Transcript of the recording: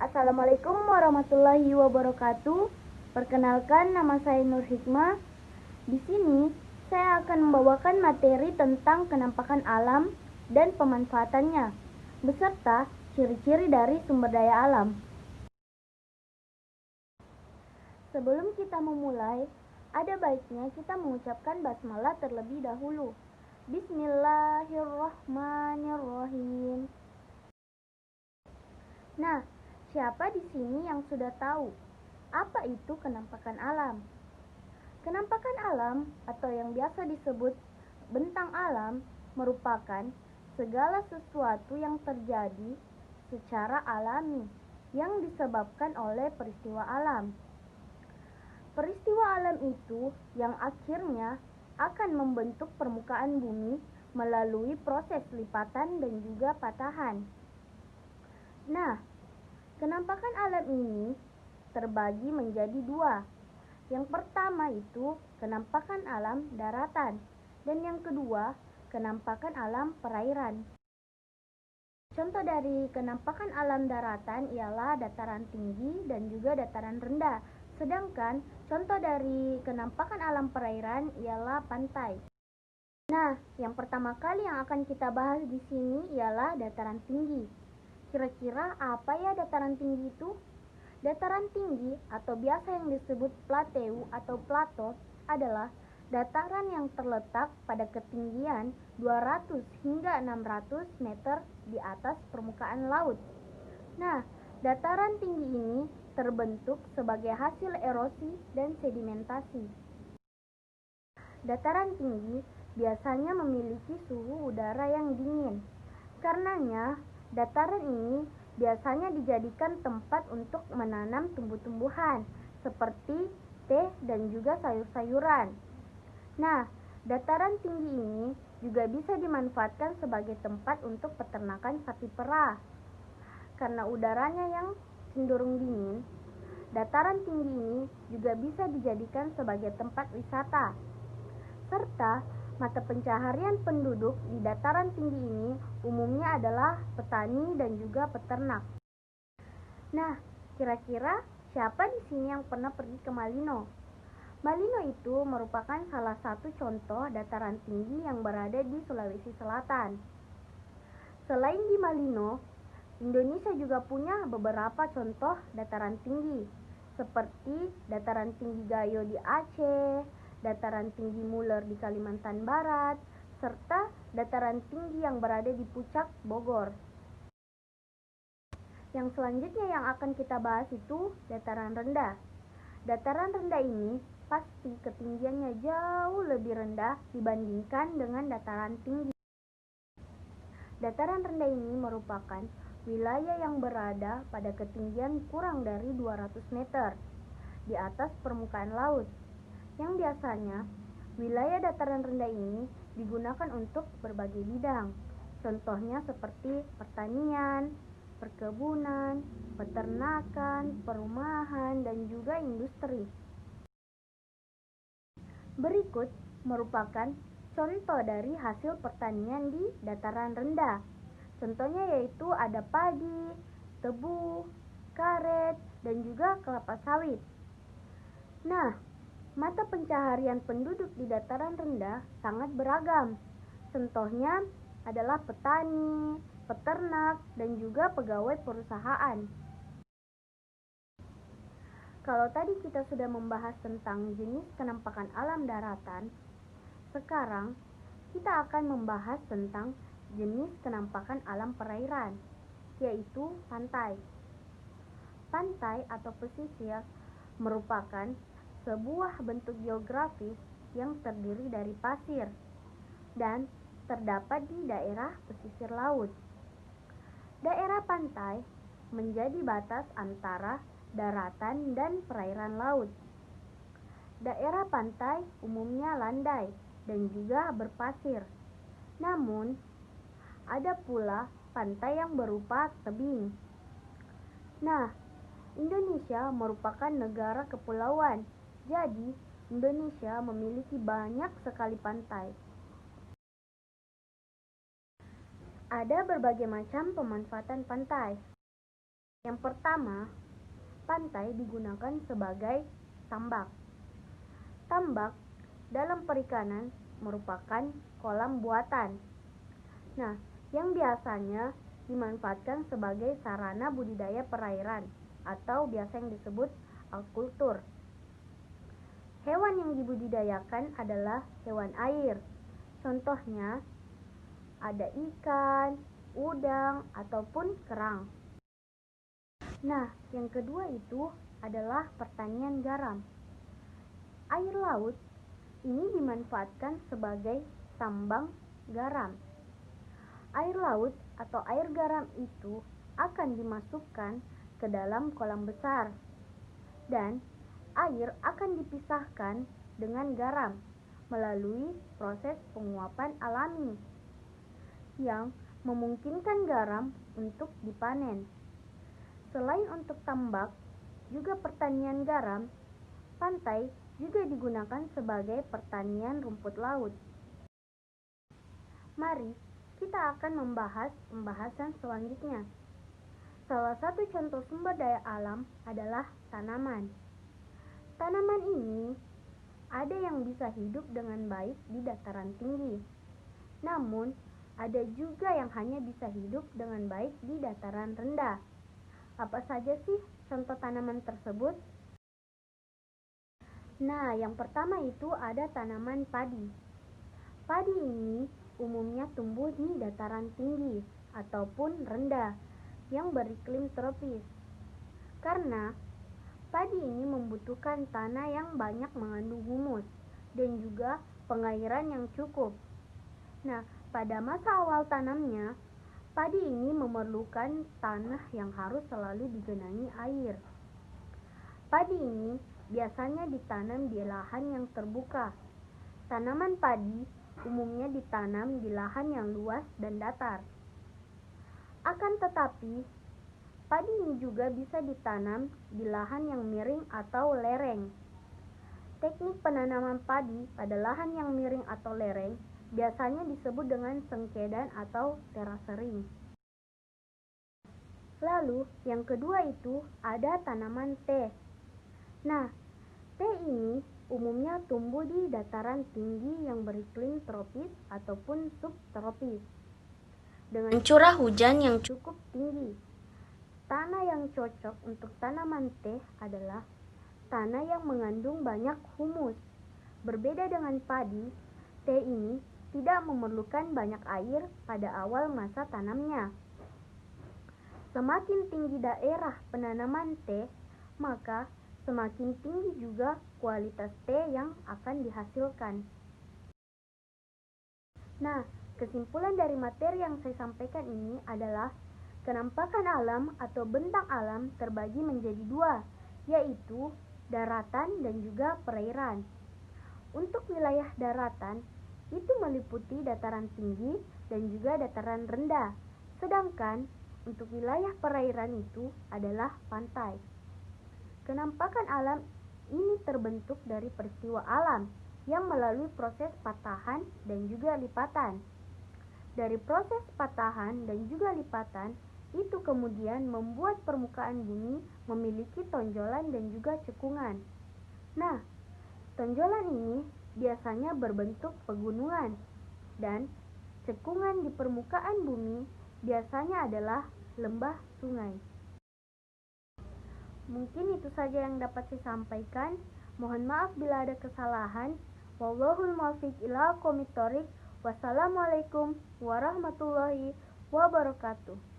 Assalamualaikum warahmatullahi wabarakatuh. Perkenalkan, nama saya Nur Hikmah. Di sini saya akan membawakan materi tentang kenampakan alam dan pemanfaatannya, beserta ciri-ciri dari sumber daya alam. Sebelum kita memulai, ada baiknya kita mengucapkan basmalah terlebih dahulu. Bismillahirrahmanirrahim. Nah, siapa di sini yang sudah tahu apa itu kenampakan alam? Kenampakan alam atau yang biasa disebut bentang alam merupakan segala sesuatu yang terjadi secara alami yang disebabkan oleh peristiwa alam. Peristiwa alam itu yang akhirnya akan membentuk permukaan bumi melalui proses lipatan dan juga patahan. Nah, kenampakan alam ini terbagi menjadi dua. Yang pertama itu kenampakan alam daratan, dan yang kedua kenampakan alam perairan. Contoh dari kenampakan alam daratan ialah dataran tinggi dan juga dataran rendah. Sedangkan contoh dari kenampakan alam perairan ialah pantai. Nah, yang pertama kali yang akan kita bahas di sini ialah dataran tinggi. Kira-kira apa ya dataran tinggi itu? Dataran tinggi atau biasa yang disebut plateu atau plato adalah dataran yang terletak pada ketinggian 200 hingga 600 meter di atas permukaan laut. Nah, dataran tinggi ini terbentuk sebagai hasil erosi dan sedimentasi. Dataran tinggi biasanya memiliki suhu udara yang dingin. Karenanya, dataran ini biasanya dijadikan tempat untuk menanam tumbuh-tumbuhan seperti teh dan juga sayur-sayuran. Nah, dataran tinggi ini juga bisa dimanfaatkan sebagai tempat untuk peternakan sapi perah. Karena udaranya yang cenderung dingin, dataran tinggi ini juga bisa dijadikan sebagai tempat wisata. Serta mata pencaharian penduduk di dataran tinggi ini umumnya adalah petani dan juga peternak. Nah, kira-kira siapa di sini yang pernah pergi ke Malino? Malino itu merupakan salah satu contoh dataran tinggi yang berada di Sulawesi Selatan. Selain di Malino, Indonesia juga punya beberapa contoh dataran tinggi, seperti dataran tinggi Gayo di Aceh, dataran tinggi Muler di Kalimantan Barat, serta dataran tinggi yang berada di Puncak Bogor. Yang selanjutnya yang akan kita bahas itu dataran rendah. Dataran rendah ini pasti ketinggiannya jauh lebih rendah dibandingkan dengan dataran tinggi. Dataran rendah ini merupakan wilayah yang berada pada ketinggian kurang dari 200 meter di atas permukaan laut. Yang biasanya, wilayah dataran rendah ini digunakan untuk berbagai bidang. Contohnya seperti pertanian, perkebunan, peternakan, perumahan, dan juga industri. Berikut merupakan contoh dari hasil pertanian di dataran rendah. Contohnya yaitu ada padi, tebu, karet, dan juga kelapa sawit. Nah, mata pencaharian penduduk di dataran rendah sangat beragam. Contohnya adalah petani, peternak, dan juga pegawai perusahaan. Kalau tadi kita sudah membahas tentang jenis kenampakan alam daratan, sekarang kita akan membahas tentang jenis kenampakan alam perairan, yaitu pantai. Pantai atau pesisir merupakan sebuah bentuk geografis yang terdiri dari pasir dan terdapat di daerah pesisir laut. Daerah pantai menjadi batas antara daratan dan perairan laut. Daerah pantai umumnya landai dan juga berpasir. Namun, ada pula pantai yang berupa tebing. Nah, Indonesia merupakan negara kepulauan. Jadi, Indonesia memiliki banyak sekali pantai. Ada berbagai macam pemanfaatan pantai. Yang pertama, pantai digunakan sebagai tambak. Tambak dalam perikanan merupakan kolam buatan. Nah, yang biasanya dimanfaatkan sebagai sarana budidaya perairan atau biasa yang disebut aquaculture. Hewan yang dibudidayakan adalah hewan air. Contohnya ada ikan, udang, ataupun kerang. Nah, yang kedua itu adalah pertanian garam. Air laut ini dimanfaatkan sebagai tambang garam. Air laut atau air garam itu akan dimasukkan ke dalam kolam besar dan air akan dipisahkan dengan garam melalui proses penguapan alami yang memungkinkan garam untuk dipanen. Selain untuk tambak, juga pertanian garam, pantai juga digunakan sebagai pertanian rumput laut. Mari kita akan membahas pembahasan selanjutnya. Salah satu contoh sumber daya alam adalah tanaman. Tanaman ini ada yang bisa hidup dengan baik di dataran tinggi. Namun, ada juga yang hanya bisa hidup dengan baik di dataran rendah. Apa saja sih contoh tanaman tersebut? Nah, yang pertama itu ada tanaman padi. Padi ini umumnya tumbuh di dataran tinggi ataupun rendah yang beriklim tropis. Karena padi ini membutuhkan tanah yang banyak mengandung humus dan juga pengairan yang cukup. Nah, pada masa awal tanamnya, padi ini memerlukan tanah yang harus selalu digenangi air. Padi ini biasanya ditanam di lahan yang terbuka. Tanaman padi umumnya ditanam di lahan yang luas dan datar. Akan tetapi, padi ini juga bisa ditanam di lahan yang miring atau lereng. Teknik penanaman padi pada lahan yang miring atau lereng biasanya disebut dengan sengkedan atau terasering. Lalu, yang kedua itu ada tanaman teh. Nah, teh ini umumnya tumbuh di dataran tinggi yang beriklim tropis ataupun subtropis dengan curah hujan yang cukup tinggi. Tanah yang cocok untuk tanaman teh adalah tanah yang mengandung banyak humus. Berbeda dengan padi, teh ini tidak memerlukan banyak air pada awal masa tanamnya. Semakin tinggi daerah penanaman teh, maka semakin tinggi juga kualitas teh yang akan dihasilkan. Nah, kesimpulan dari materi yang saya sampaikan ini adalah kenampakan alam atau bentang alam terbagi menjadi dua, yaitu daratan dan juga perairan. Untuk wilayah daratan, itu meliputi dataran tinggi dan juga dataran rendah, sedangkan untuk wilayah perairan itu adalah pantai. Kenampakan alam ini terbentuk dari peristiwa alam yang melalui proses patahan dan juga lipatan. Dari proses patahan dan juga lipatan, itu kemudian membuat permukaan bumi memiliki tonjolan dan juga cekungan. Nah, tonjolan ini biasanya berbentuk pegunungan dan cekungan di permukaan bumi biasanya adalah lembah sungai. Mungkin itu saja yang dapat saya sampaikan. Mohon maaf bila ada kesalahan. Wallahul muwaffiq ila aqwamit thoriq. Wassalamualaikum warahmatullahi wabarakatuh.